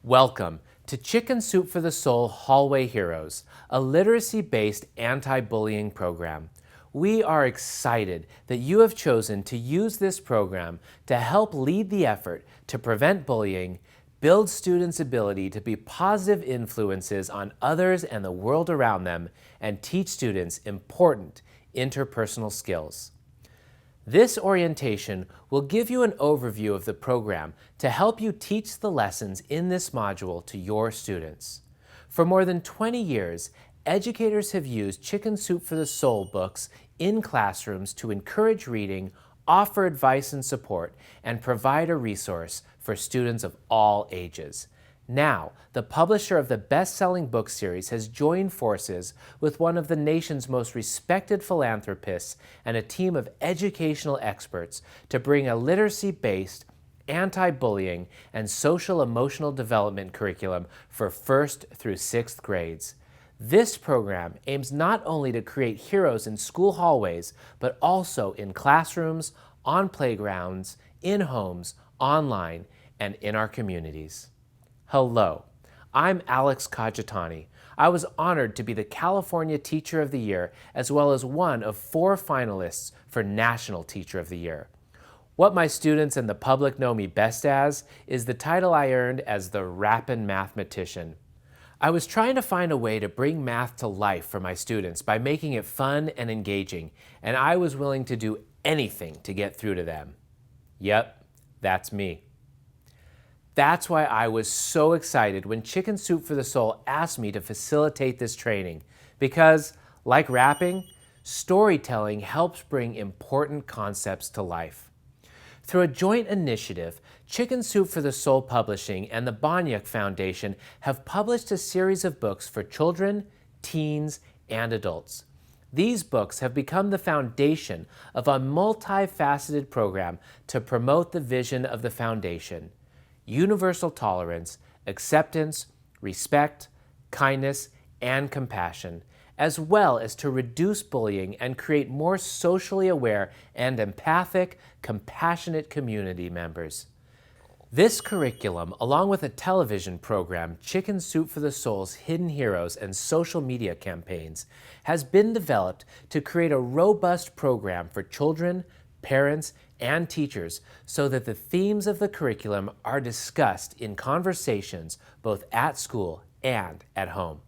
Welcome to Chicken Soup for the Soul Hallway Heroes, a literacy-based anti-bullying program. We are excited that you have chosen to use this program to help lead the effort to prevent bullying, build students' ability to be positive influences on others and the world around them, and teach students important interpersonal skills. This orientation will give you an overview of the program to help you teach the lessons in this module to your students. For more than 20 years, educators have used Chicken Soup for the Soul books in classrooms to encourage reading, offer advice and support, and provide a resource for students of all ages. Now, the publisher of the best-selling book series has joined forces with one of the nation's most respected philanthropists and a team of educational experts to bring a literacy-based, anti-bullying, and social-emotional development curriculum for 1st through 6th grades. This program aims not only to create heroes in school hallways, but also in classrooms, on playgrounds, in homes, online, and in our communities. Hello, I'm Alex Kajitani. I was honored to be the California Teacher of the Year, as well as one of 4 finalists for National Teacher of the Year. What my students and the public know me best as is the title I earned as the Rappin' Mathematician. I was trying to find a way to bring math to life for my students by making it fun and engaging, and I was willing to do anything to get through to them. Yep, that's me. That's why I was so excited when Chicken Soup for the Soul asked me to facilitate this training, because, like rapping, storytelling helps bring important concepts to life. Through a joint initiative, Chicken Soup for the Soul Publishing and the Banyuk Foundation have published a series of books for children, teens, and adults. These books have become the foundation of a multifaceted program to promote the vision of the foundation: universal tolerance, acceptance, respect, kindness, and compassion, as well as to reduce bullying and create more socially aware and empathic, compassionate community members. This curriculum, along with a television program, Chicken Soup for the Soul's Hidden Heroes and social media campaigns, has been developed to create a robust program for children, parents, and teachers so that the themes of the curriculum are discussed in conversations both at school and at home.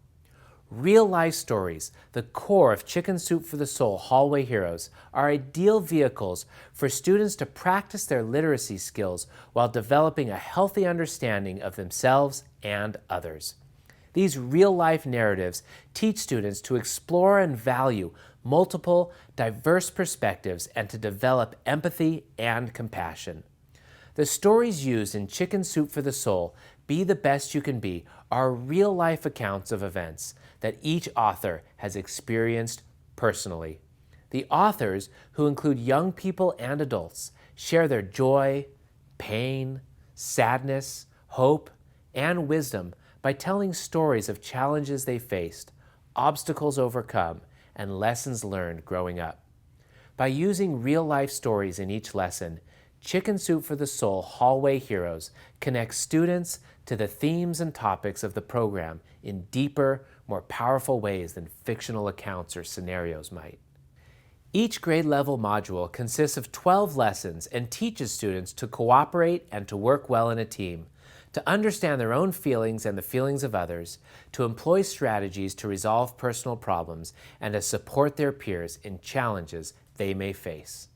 Real-life stories, the core of Chicken Soup for the Soul Hallway Heroes, are ideal vehicles for students to practice their literacy skills while developing a healthy understanding of themselves and others. These real-life narratives teach students to explore and value multiple, diverse perspectives and to develop empathy and compassion. The stories used in Chicken Soup for the Soul, Be the Best You Can Be, are real-life accounts of events that each author has experienced personally. The authors, who include young people and adults, share their joy, pain, sadness, hope, and wisdom by telling stories of challenges they faced, obstacles overcome, and lessons learned growing up. By using real-life stories in each lesson, Chicken Soup for the Soul Hallway Heroes connects students to the themes and topics of the program in deeper, more powerful ways than fictional accounts or scenarios might. Each grade-level module consists of 12 lessons and teaches students to cooperate and to work well in a team, to understand their own feelings and the feelings of others, to employ strategies to resolve personal problems, and to support their peers in challenges they may face.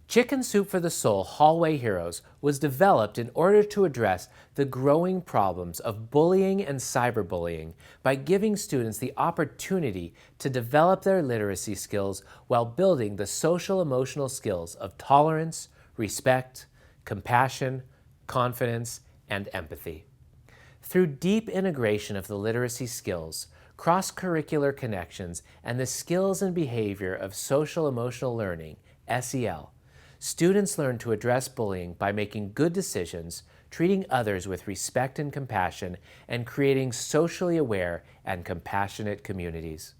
Chicken Soup for the Soul Hallway Heroes was developed in order to address the growing problems of bullying and cyberbullying by giving students the opportunity to develop their literacy skills while building the social-emotional skills of tolerance, respect, compassion, confidence, and empathy. Through deep integration of the literacy skills, cross-curricular connections, and the skills and behavior of social-emotional learning, SEL, students learn to address bullying by making good decisions, treating others with respect and compassion, and creating socially aware and compassionate communities.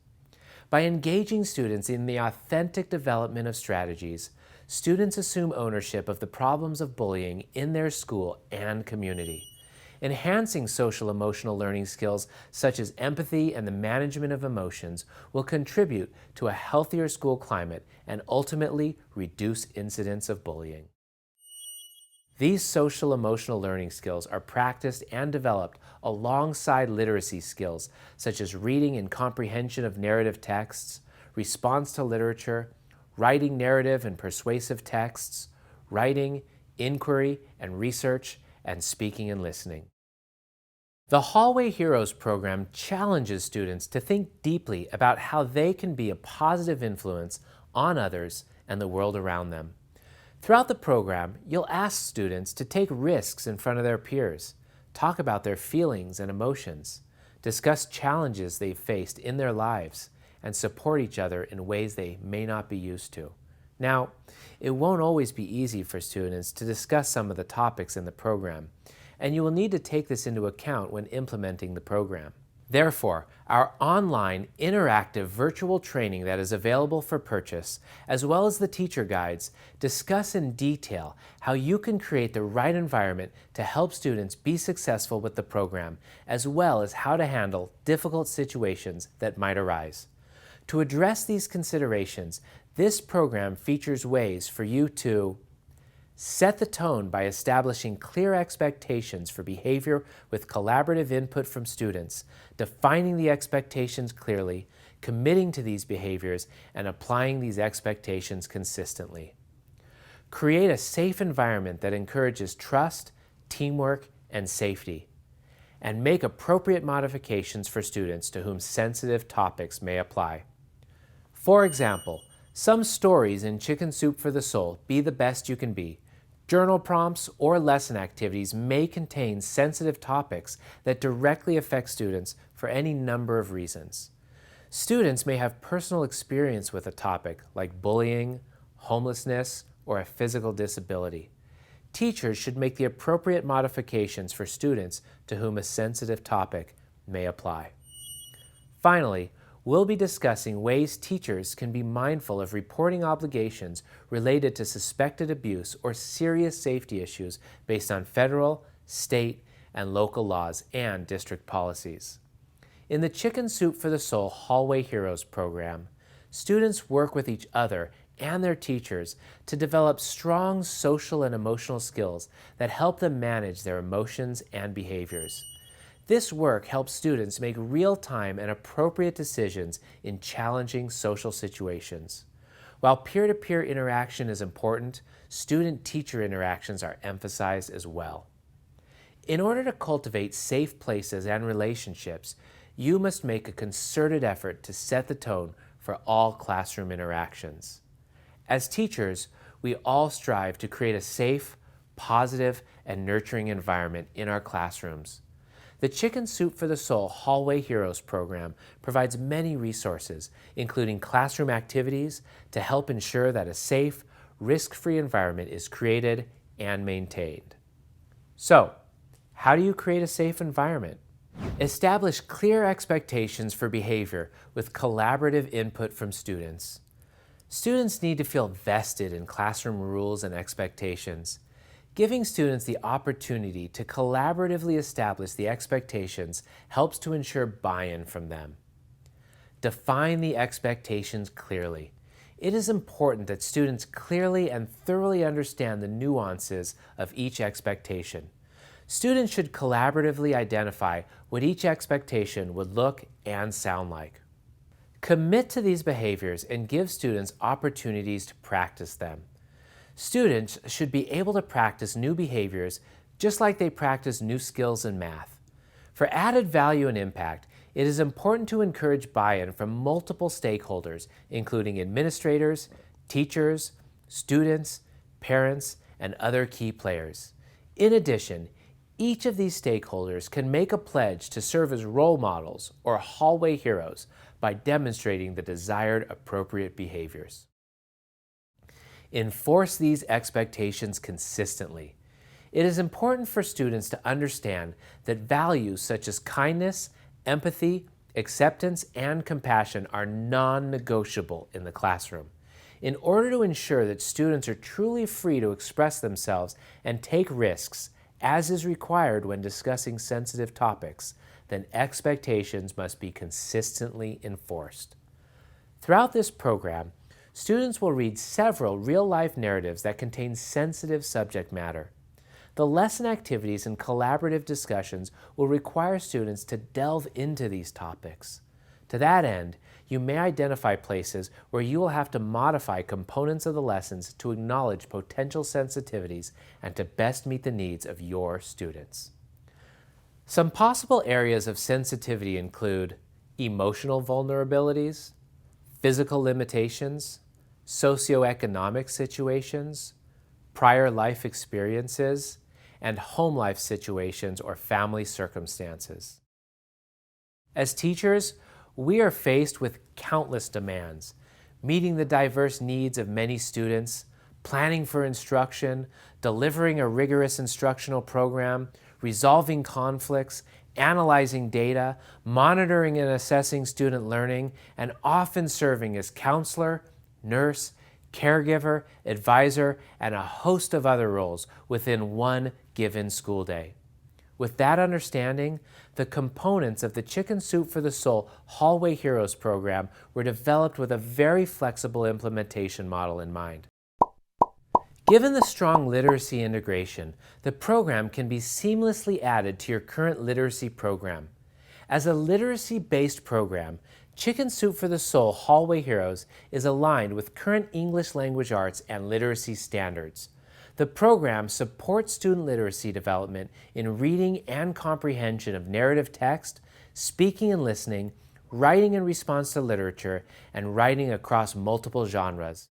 By engaging students in the authentic development of strategies, students assume ownership of the problems of bullying in their school and community. Enhancing social emotional learning skills such as empathy and the management of emotions will contribute to a healthier school climate and ultimately reduce incidents of bullying. These social emotional learning skills are practiced and developed alongside literacy skills such as reading and comprehension of narrative texts, response to literature, writing narrative and persuasive texts, writing, inquiry and research, and speaking and listening. The Hallway Heroes program challenges students to think deeply about how they can be a positive influence on others and the world around them. Throughout the program, you'll ask students to take risks in front of their peers, talk about their feelings and emotions, discuss challenges they've faced in their lives, and support each other in ways they may not be used to. Now, it won't always be easy for students to discuss some of the topics in the program, and you will need to take this into account when implementing the program. Therefore, our online interactive virtual training that is available for purchase, as well as the teacher guides, discuss in detail how you can create the right environment to help students be successful with the program, as well as how to handle difficult situations that might arise. To address these considerations, this program features ways for you to set the tone by establishing clear expectations for behavior with collaborative input from students, defining the expectations clearly, committing to these behaviors, and applying these expectations consistently. Create a safe environment that encourages trust, teamwork, and safety. And make appropriate modifications for students to whom sensitive topics may apply. For example, some stories in Chicken Soup for the Soul, Be the Best You Can Be, journal prompts or lesson activities may contain sensitive topics that directly affect students for any number of reasons. Students may have personal experience with a topic like bullying, homelessness, or a physical disability. Teachers should make the appropriate modifications for students to whom a sensitive topic may apply. Finally, we'll be discussing ways teachers can be mindful of reporting obligations related to suspected abuse or serious safety issues based on federal, state, and local laws and district policies. In the Chicken Soup for the Soul Hallway Heroes program, students work with each other and their teachers to develop strong social and emotional skills that help them manage their emotions and behaviors. This work helps students make real-time and appropriate decisions in challenging social situations. While peer-to-peer interaction is important, student-teacher interactions are emphasized as well. In order to cultivate safe places and relationships, you must make a concerted effort to set the tone for all classroom interactions. As teachers, we all strive to create a safe, positive, and nurturing environment in our classrooms. The Chicken Soup for the Soul Hallway Heroes program provides many resources, including classroom activities, to help ensure that a safe, risk-free environment is created and maintained. So, how do you create a safe environment? Establish clear expectations for behavior with collaborative input from students. Students need to feel vested in classroom rules and expectations. Giving students the opportunity to collaboratively establish the expectations helps to ensure buy-in from them. Define the expectations clearly. It is important that students clearly and thoroughly understand the nuances of each expectation. Students should collaboratively identify what each expectation would look and sound like. Commit to these behaviors and give students opportunities to practice them. Students should be able to practice new behaviors just like they practice new skills in math. For added value and impact, it is important to encourage buy-in from multiple stakeholders, including administrators, teachers, students, parents, and other key players. In addition, each of these stakeholders can make a pledge to serve as role models or hallway heroes by demonstrating the desired appropriate behaviors. Enforce these expectations consistently. It is important for students to understand that values such as kindness, empathy, acceptance, and compassion are non-negotiable in the classroom. In order to ensure that students are truly free to express themselves and take risks, as is required when discussing sensitive topics, then expectations must be consistently enforced. Throughout this program, students will read several real-life narratives that contain sensitive subject matter. The lesson activities and collaborative discussions will require students to delve into these topics. To that end, you may identify places where you will have to modify components of the lessons to acknowledge potential sensitivities and to best meet the needs of your students. Some possible areas of sensitivity include emotional vulnerabilities, physical limitations, socioeconomic situations, prior life experiences, and home life situations or family circumstances. As teachers, we are faced with countless demands, meeting the diverse needs of many students, planning for instruction, delivering a rigorous instructional program, resolving conflicts, analyzing data, monitoring and assessing student learning, and often serving as counselor, nurse, caregiver, advisor, and a host of other roles within one given school day. With that understanding, the components of the Chicken Soup for the Soul Hallway Heroes program were developed with a very flexible implementation model in mind. Given the strong literacy integration, the program can be seamlessly added to your current literacy program. As a literacy-based program, Chicken Soup for the Soul Hallway Heroes is aligned with current English language arts and literacy standards. The program supports student literacy development in reading and comprehension of narrative text, speaking and listening, writing in response to literature, and writing across multiple genres.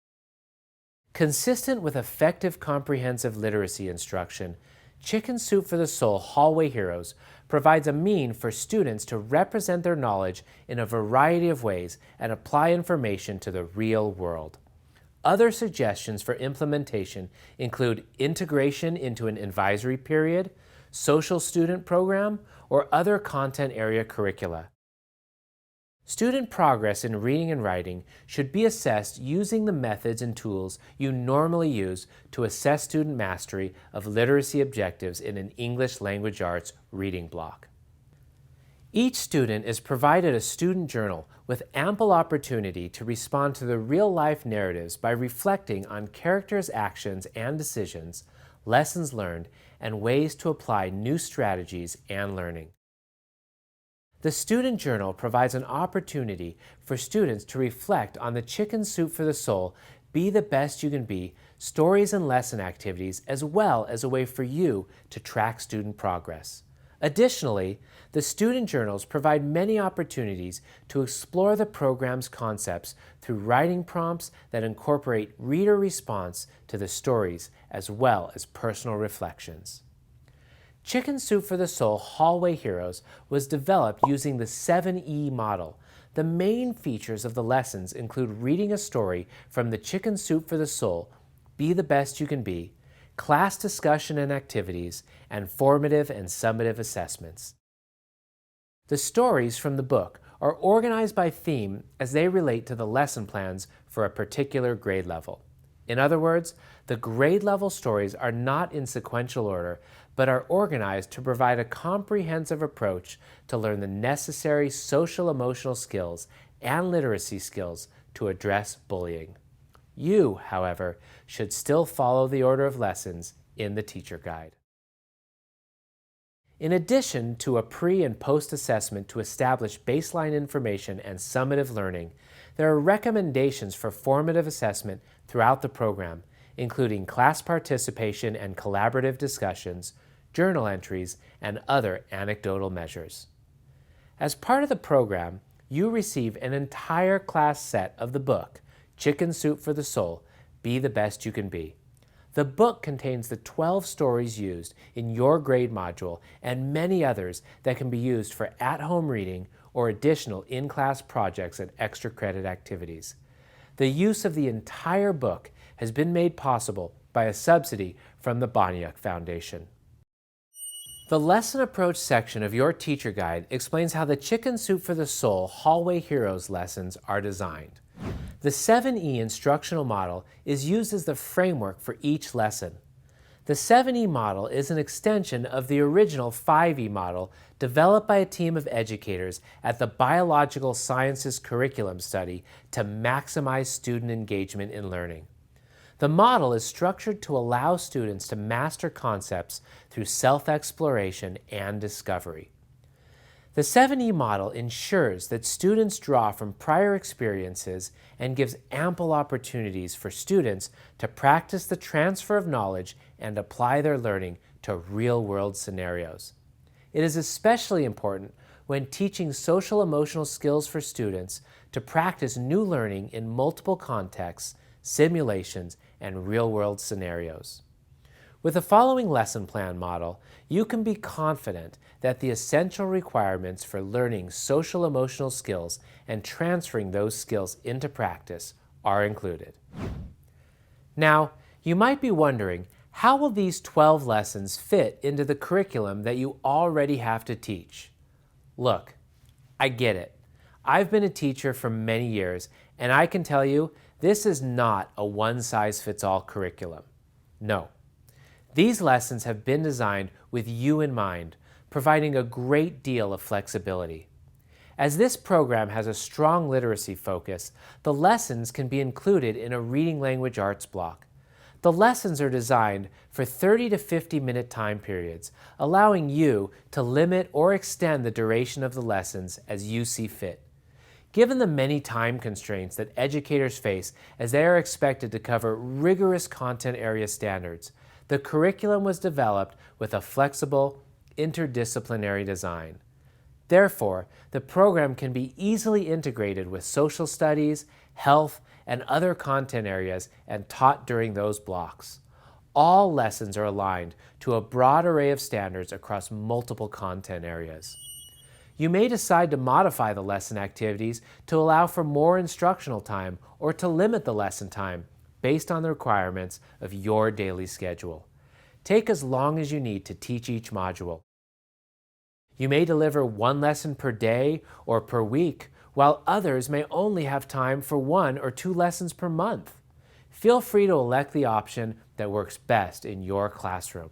Consistent with effective comprehensive literacy instruction, Chicken Soup for the Soul Hallway Heroes provides a means for students to represent their knowledge in a variety of ways and apply information to the real world. Other suggestions for implementation include integration into an advisory period, social student program, or other content area curricula. Student progress in reading and writing should be assessed using the methods and tools you normally use to assess student mastery of literacy objectives in an English language arts reading block. Each student is provided a student journal with ample opportunity to respond to the real-life narratives by reflecting on characters' actions and decisions, lessons learned, and ways to apply new strategies and learning. The student journal provides an opportunity for students to reflect on the Chicken Soup for the Soul, Be the Best You Can Be, stories and lesson activities, as well as a way for you to track student progress. Additionally, the student journals provide many opportunities to explore the program's concepts through writing prompts that incorporate reader response to the stories as well as personal reflections. Chicken Soup for the Soul Hallway Heroes was developed using the 7E model. The main features of the lessons include reading a story from the Chicken Soup for the Soul, Be the Best You Can Be, class discussion and activities, and formative and summative assessments. The stories from the book are organized by theme as they relate to the lesson plans for a particular grade level. In other words, the grade level stories are not in sequential order, but are organized to provide a comprehensive approach to learn the necessary social-emotional skills and literacy skills to address bullying. You, however, should still follow the order of lessons in the teacher guide. In addition to a pre- and post-assessment to establish baseline information and summative learning, there are recommendations for formative assessment throughout the program, including class participation and collaborative discussions, journal entries, and other anecdotal measures. As part of the program, you receive an entire class set of the book, Chicken Soup for the Soul, Be the Best You Can Be. The book contains the 12 stories used in your grade module and many others that can be used for at-home reading or additional in-class projects and extra credit activities. The use of the entire book has been made possible by a subsidy from the Boniuk Foundation. The Lesson Approach section of your teacher guide explains how the Chicken Soup for the Soul Hallway Heroes lessons are designed. The 7E instructional model is used as the framework for each lesson. The 7E model is an extension of the original 5E model developed by a team of educators at the Biological Sciences Curriculum Study to maximize student engagement in learning. The model is structured to allow students to master concepts through self-exploration and discovery. The 7E model ensures that students draw from prior experiences and gives ample opportunities for students to practice the transfer of knowledge and apply their learning to real-world scenarios. It is especially important when teaching social-emotional skills for students to practice new learning in multiple contexts, simulations, and real-world scenarios. With the following lesson plan model, you can be confident that the essential requirements for learning social-emotional skills and transferring those skills into practice are included. Now, you might be wondering, how will these 12 lessons fit into the curriculum that you already have to teach? Look, I get it. I've been a teacher for many years, and I can tell you this is not a one-size-fits-all curriculum. No. These lessons have been designed with you in mind, providing a great deal of flexibility. As this program has a strong literacy focus, the lessons can be included in a reading language arts block. The lessons are designed for 30 to 50-minute time periods, allowing you to limit or extend the duration of the lessons as you see fit. Given the many time constraints that educators face as they are expected to cover rigorous content area standards, the curriculum was developed with a flexible, interdisciplinary design. Therefore, the program can be easily integrated with social studies, health, and other content areas and taught during those blocks. All lessons are aligned to a broad array of standards across multiple content areas. You may decide to modify the lesson activities to allow for more instructional time or to limit the lesson time based on the requirements of your daily schedule. Take as long as you need to teach each module. You may deliver one lesson per day or per week, while others may only have time for 1 or 2 lessons per month. Feel free to elect the option that works best in your classroom.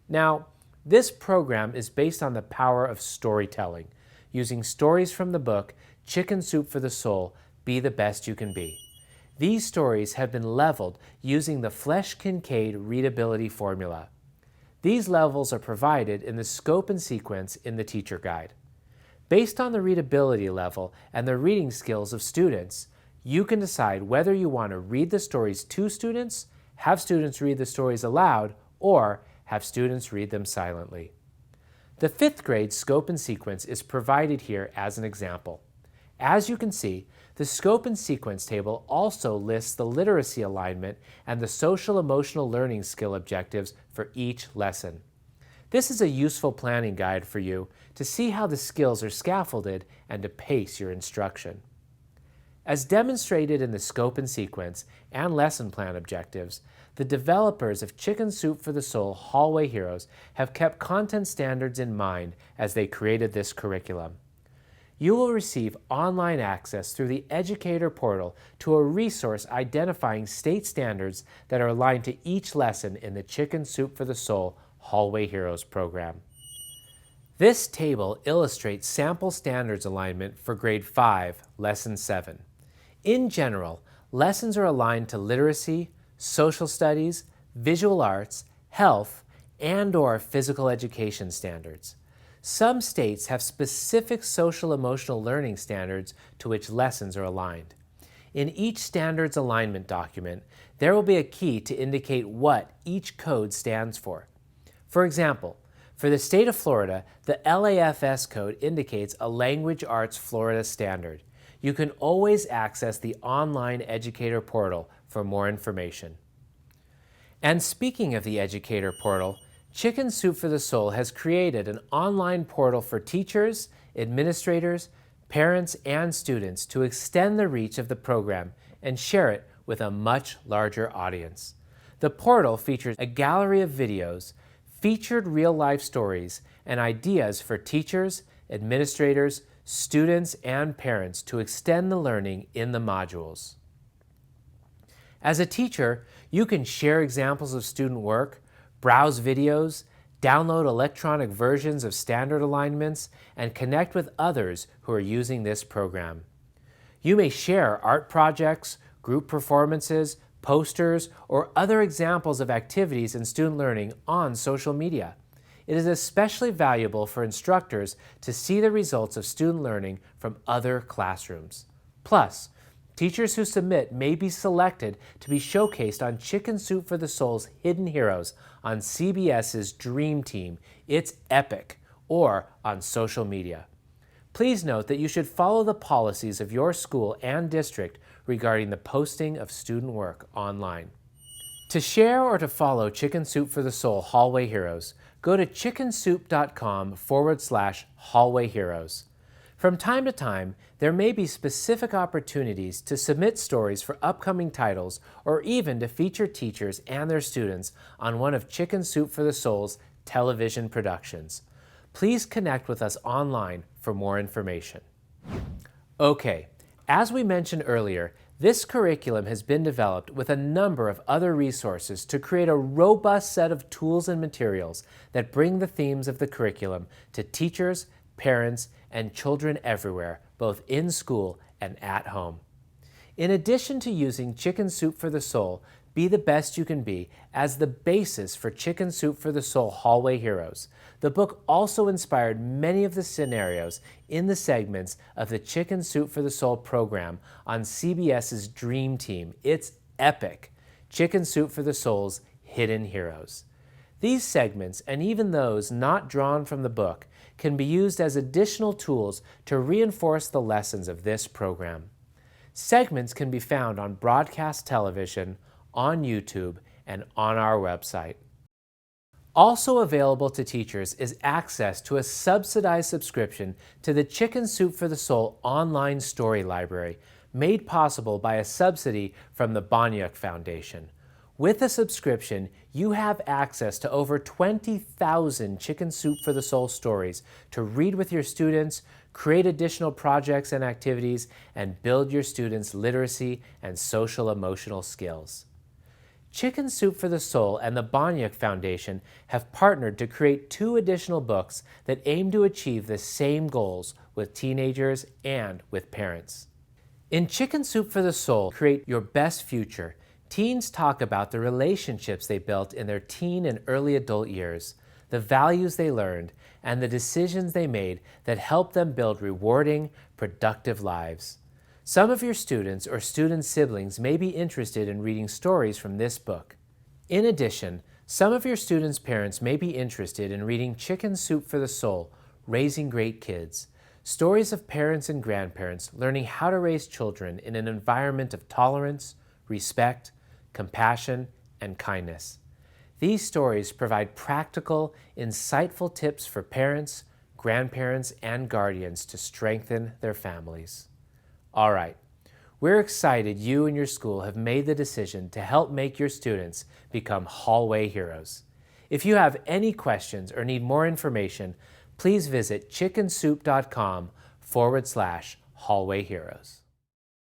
Now, this program is based on the power of storytelling, using stories from the book Chicken Soup for the Soul, Be the Best You Can Be. These stories have been leveled using the Flesch-Kincaid readability formula. These levels are provided in the scope and sequence in the teacher guide. Based on the readability level and the reading skills of students, you can decide whether you want to read the stories to students, have students read the stories aloud, or have students read them silently. The 5th grade scope and sequence is provided here as an example. As you can see, the scope and sequence table also lists the literacy alignment and the social-emotional learning skill objectives for each lesson. This is a useful planning guide for you to see how the skills are scaffolded and to pace your instruction. As demonstrated in the scope and sequence and lesson plan objectives, the developers of Chicken Soup for the Soul Hallway Heroes have kept content standards in mind as they created this curriculum. You will receive online access through the Educator portal to a resource identifying state standards that are aligned to each lesson in the Chicken Soup for the Soul Hallway Heroes program. This table illustrates sample standards alignment for Grade 5, Lesson 7. In general, lessons are aligned to literacy, social studies, visual arts, health, and/or physical education standards. Some states have specific social-emotional learning standards to which lessons are aligned. In each standards alignment document, there will be a key to indicate what each code stands for. For example, for the state of Florida, the LAFS code indicates a Language Arts Florida standard. You can always access the online Educator portal for more information. And speaking of the Educator portal, Chicken Soup for the Soul has created an online portal for teachers, administrators, parents, and students to extend the reach of the program and share it with a much larger audience. The portal features a gallery of videos, featured real-life stories, and ideas for teachers, administrators, students, and parents to extend the learning in the modules. As a teacher, you can share examples of student work, browse videos, download electronic versions of standard alignments, and connect with others who are using this program. You may share art projects, group performances, posters, or other examples of activities in student learning on social media. It is especially valuable for instructors to see the results of student learning from other classrooms. Plus, teachers who submit may be selected to be showcased on Chicken Soup for the Soul's Hidden Heroes on CBS's Dream Team, It's Epic, or on social media. Please note that you should follow the policies of your school and district regarding the posting of student work online. To share or to follow Chicken Soup for the Soul Hallway Heroes, go to chickensoup.com/Hallway Heroes. From time to time, there may be specific opportunities to submit stories for upcoming titles or even to feature teachers and their students on one of Chicken Soup for the Soul's television productions. Please connect with us online for more information. Okay, as we mentioned earlier, this curriculum has been developed with a number of other resources to create a robust set of tools and materials that bring the themes of the curriculum to teachers, parents, and children everywhere, both in school and at home. In addition to using Chicken Soup for the Soul, Be the Best You Can Be as the basis for Chicken Soup for the Soul Hallway Heroes, the book also inspired many of the scenarios in the segments of the Chicken Soup for the Soul program on CBS's Dream Team, It's Epic, Chicken Soup for the Soul's Hidden Heroes. These segments, and even those not drawn from the book, can be used as additional tools to reinforce the lessons of this program. Segments can be found on broadcast television, on YouTube, and on our website. Also available to teachers is access to a subsidized subscription to the Chicken Soup for the Soul online story library, made possible by a subsidy from the Bonyuk Foundation. With a subscription, you have access to over 20,000 Chicken Soup for the Soul stories to read with your students, create additional projects and activities, and build your students' literacy and social-emotional skills. Chicken Soup for the Soul and the Bonyuk Foundation have partnered to create 2 additional books that aim to achieve the same goals with teenagers and with parents. In Chicken Soup for the Soul, Create Your Best Future, teens talk about the relationships they built in their teen and early adult years, the values they learned, and the decisions they made that helped them build rewarding, productive lives. Some of your students or student siblings may be interested in reading stories from this book. In addition, some of your students' parents may be interested in reading Chicken Soup for the Soul, Raising Great Kids, stories of parents and grandparents learning how to raise children in an environment of tolerance, respect, compassion, and kindness. These stories provide practical, insightful tips for parents, grandparents, and guardians to strengthen their families. All right, we're excited you and your school have made the decision to help make your students become hallway heroes. If you have any questions or need more information, please visit chickensoup.com/hallway heroes.